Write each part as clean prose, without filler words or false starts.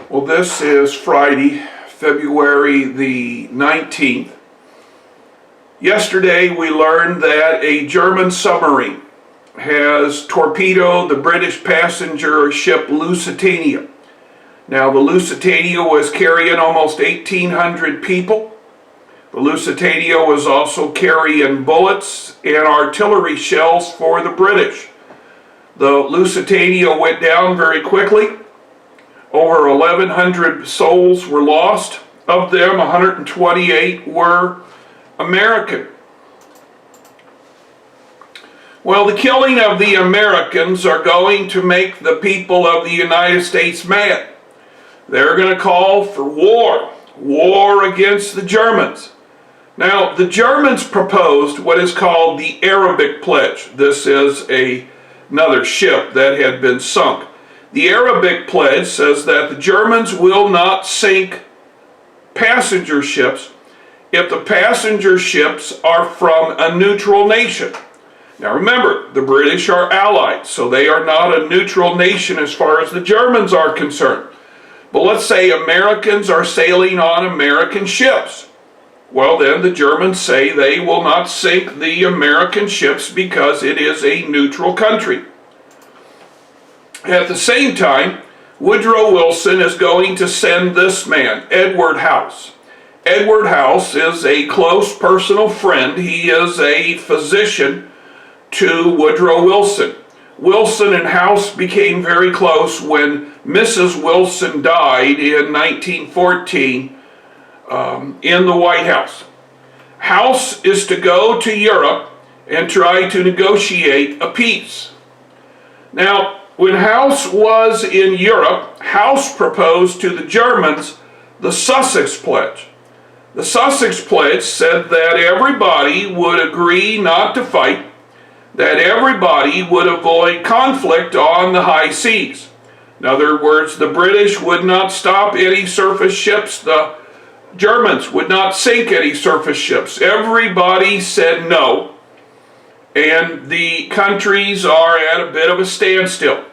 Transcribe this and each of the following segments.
Well, this is Friday, February the 19th. Yesterday we learned that a German submarine has torpedoed the British passenger ship Lusitania. Now, the Lusitania was carrying almost 1,800 people. The Lusitania was also carrying bullets and artillery shells for the British. The Lusitania went down very quickly. Over 1,100 souls were lost. Of them, 128 were American. Well, the killing of the Americans are going to make the people of the United States mad. They're going to call for war against the Germans. Now, the Germans proposed what is called the Arabic Pledge. This is another ship that had been sunk. The Arabic Pledge says that the Germans will not sink passenger ships if the passenger ships are from a neutral nation. Now remember, the British are allied, so they are not a neutral nation as far as the Germans are concerned. But let's say Americans are sailing on American ships. Well, then the Germans say they will not sink the American ships because it is a neutral country. At the same time, Woodrow Wilson is going to send this man, Edward House. Edward House is a close personal friend. He is a physician to Woodrow Wilson. Wilson and House became very close when Mrs. Wilson died in 1914 in the White House. House is to go to Europe and try to negotiate a peace. Now, when House was in Europe, House proposed to the Germans the Sussex Pledge. The Sussex Pledge said that everybody would agree not to fight, that everybody would avoid conflict on the high seas. In other words, the British would not stop any surface ships, the Germans would not sink any surface ships. Everybody said no, and the countries are at a bit of a standstill.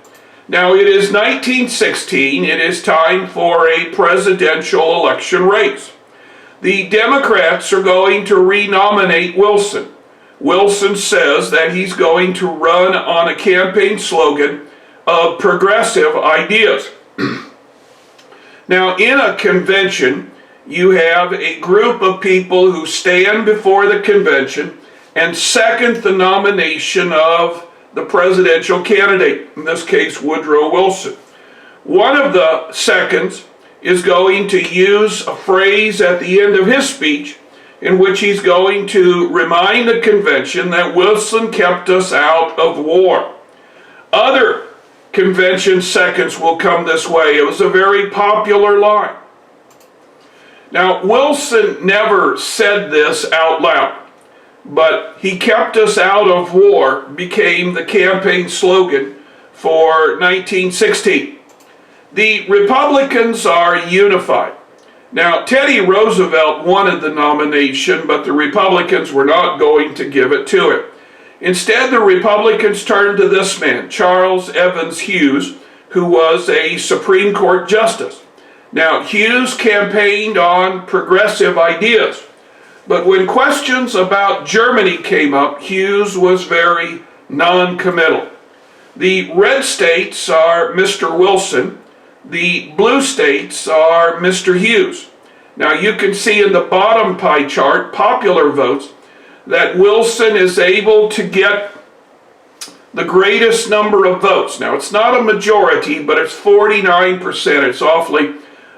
Now, it is 1916. It is time for a presidential election race. The Democrats are going to renominate Wilson. Wilson says that he's going to run on a campaign slogan of progressive ideas. Now, in a convention, you have a group of people who stand before the convention and second the nomination of the presidential candidate, in this case Woodrow Wilson. One of the seconds is going to use a phrase at the end of his speech in which he's going to remind the convention that Wilson kept us out of war. Other convention seconds will come this way. It was a very popular line. Now, Wilson never said this out loud, but he kept us out of war became the campaign slogan for 1916. The Republicans are unified. Now, Teddy Roosevelt wanted the nomination, but the Republicans were not going to give it to him. Instead, the Republicans turned to this man, Charles Evans Hughes, who was a Supreme Court justice. Now, Hughes campaigned on progressive ideas. But when questions about Germany came up, Hughes was very non-committal. The red states are Mr. Wilson. The blue states are Mr. Hughes. Now, you can see in the bottom pie chart, popular votes, that Wilson is able to get the greatest number of votes. Now, it's not a majority, but it's 49%. It's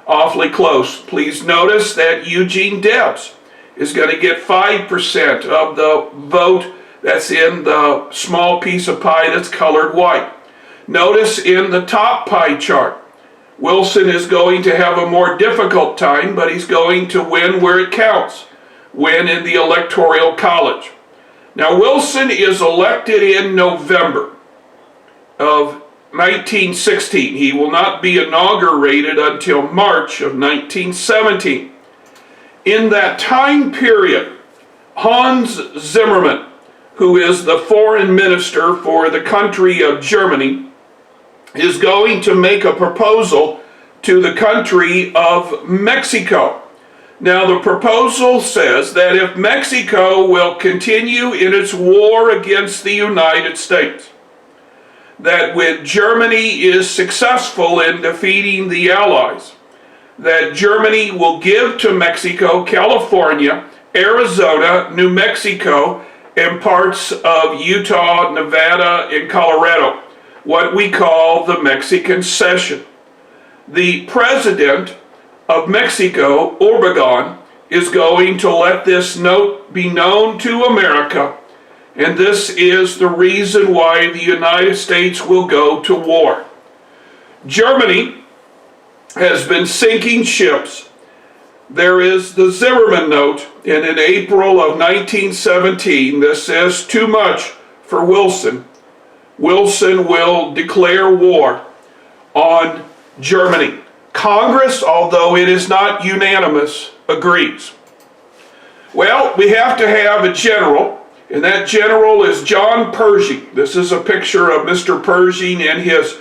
awfully close. Please notice that Eugene Debs is going to get 5% of the vote that's in the small piece of pie that's colored white. Notice in the top pie chart, Wilson is going to have a more difficult time, but he's going to win where it counts, win in the Electoral College. Now, Wilson is elected in November of 1916. He will not be inaugurated until March of 1917. In that time period, Hans Zimmermann, who is the foreign minister for the country of Germany, is going to make a proposal to the country of Mexico. Now, the proposal says that if Mexico will continue in its war against the United States, that when Germany is successful in defeating the Allies, that Germany will give to Mexico, California, Arizona, New Mexico, and parts of Utah, Nevada, and Colorado, what we call the Mexican Cession. The president of Mexico, Obrador, is going to let this note be known to America, and this is the reason why the United States will go to war. Germany has been sinking ships. There is the Zimmerman note, and in April of 1917, this says too much for Wilson. Wilson will declare war on Germany. Congress, although it is not unanimous, agrees. Well, we have to have a general, and that general is John Pershing. This is a picture of Mr. Pershing in his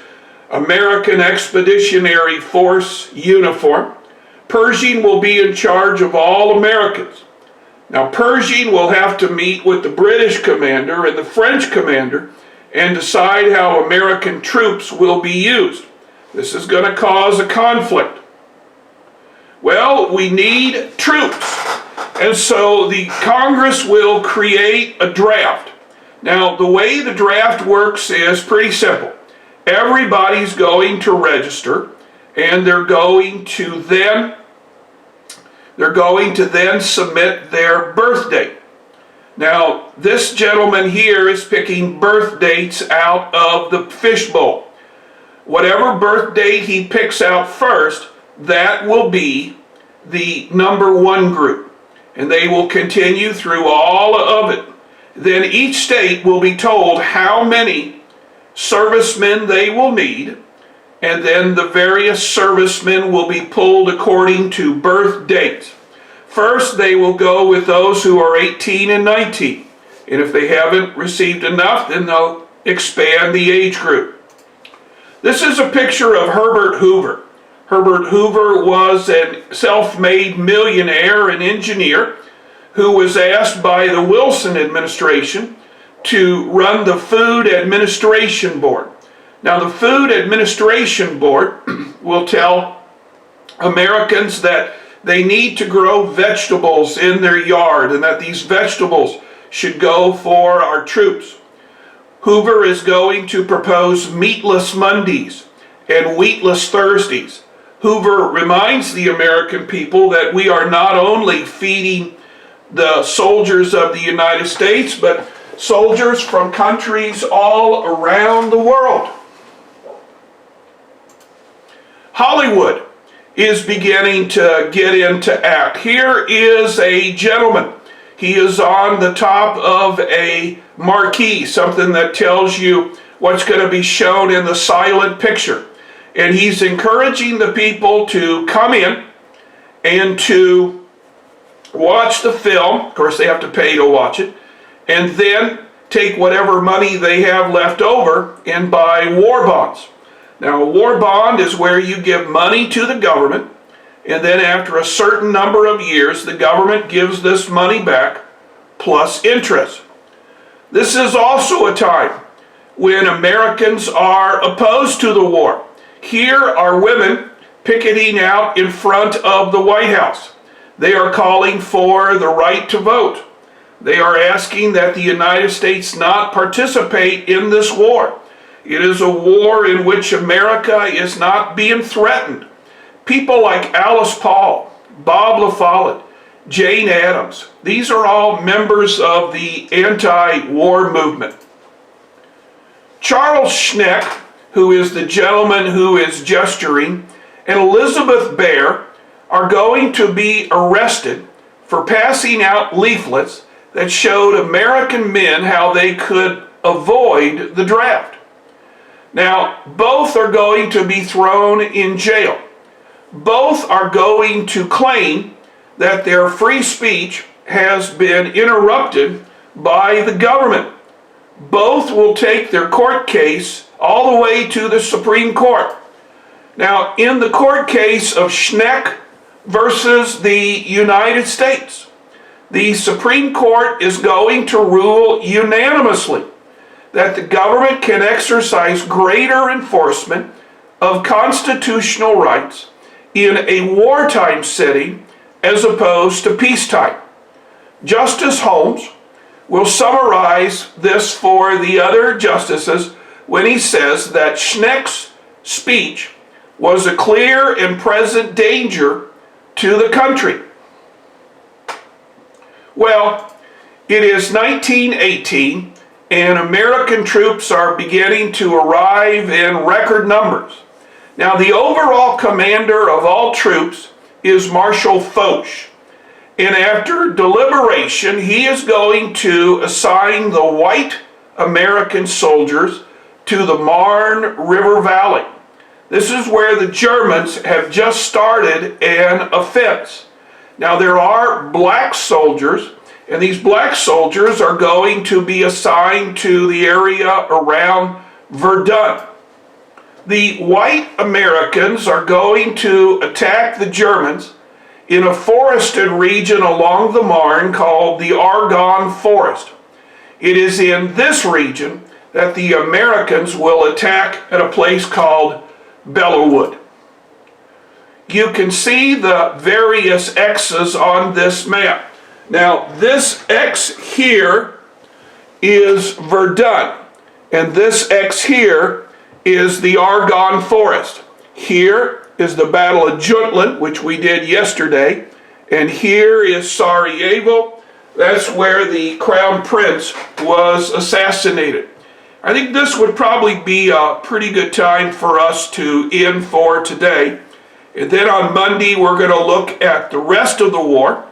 American Expeditionary Force uniform. Pershing will be in charge of all Americans. Now, Pershing will have to meet with the British commander and the French commander and decide how American troops will be used. This is going to cause a conflict. Well, we need troops. And so the Congress will create a draft. Now, the way the draft works is pretty simple. Everybody's going to register, and they're going to then submit their birth date. Now, this gentleman here is picking birth dates out of the fishbowl. Whatever birth date he picks out first, that will be the number one group. And they will continue through all of it. Then each state will be told how many servicemen they will need, and then the various servicemen will be pulled according to birth dates. First, they will go with those who are 18 and 19. And if they haven't received enough, then they'll expand the age group. This is a picture of Herbert Hoover. Herbert Hoover was a self-made millionaire and engineer who was asked by the Wilson administration to run the Food Administration Board. Now, the Food Administration Board will tell Americans that they need to grow vegetables in their yard and that these vegetables should go for our troops. Hoover is going to propose meatless Mondays and wheatless Thursdays. Hoover reminds the American people that we are not only feeding the soldiers of the United States, but soldiers from countries all around the world. Hollywood is beginning to get into act. Here is a gentleman. He is on the top of a marquee, something that tells you what's going to be shown in the silent picture. And he's encouraging the people to come in and to watch the film. Of course, they have to pay to watch it. And then take whatever money they have left over and buy war bonds. Now, a war bond is where you give money to the government, and then after a certain number of years, the government gives this money back plus interest. This is also a time when Americans are opposed to the war. Here are women picketing out in front of the White House. They are calling for the right to vote. They are asking that the United States not participate in this war. It is a war in which America is not being threatened. People like Alice Paul, Bob La Follette, Jane Addams, these are all members of the anti-war movement. Charles Schneck, who is the gentleman who is gesturing, and Elizabeth Bear are going to be arrested for passing out leaflets that showed American men how they could avoid the draft. Now, both are going to be thrown in jail. Both are going to claim that their free speech has been interrupted by the government. Both will take their court case all the way to the Supreme Court. Now, in the court case of Schneck versus the United States, the Supreme Court is going to rule unanimously that the government can exercise greater enforcement of constitutional rights in a wartime setting as opposed to peacetime. Justice Holmes will summarize this for the other justices when he says that Schneck's speech was a clear and present danger to the country. Well, it is 1918 and American troops are beginning to arrive in record numbers. Now, the overall commander of all troops is Marshal Foch. And after deliberation, he is going to assign the white American soldiers to the Marne River Valley. This is where the Germans have just started an offense. Now, there are black soldiers, and these black soldiers are going to be assigned to the area around Verdun. The white Americans are going to attack the Germans in a forested region along the Marne called the Argonne Forest. It is in this region that the Americans will attack at a place called Bellewood. You can see the various X's on this map. Now, this X here is Verdun, and this X here is the Argonne Forest. Here is the Battle of Jutland, which we did yesterday, and here is Sarajevo. That's where the Crown Prince was assassinated. I think this would probably be a pretty good time for us to end for today. And then on Monday, we're going to look at the rest of the war.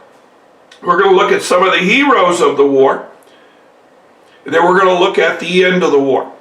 We're going to look at some of the heroes of the war. And then we're going to look at the end of the war.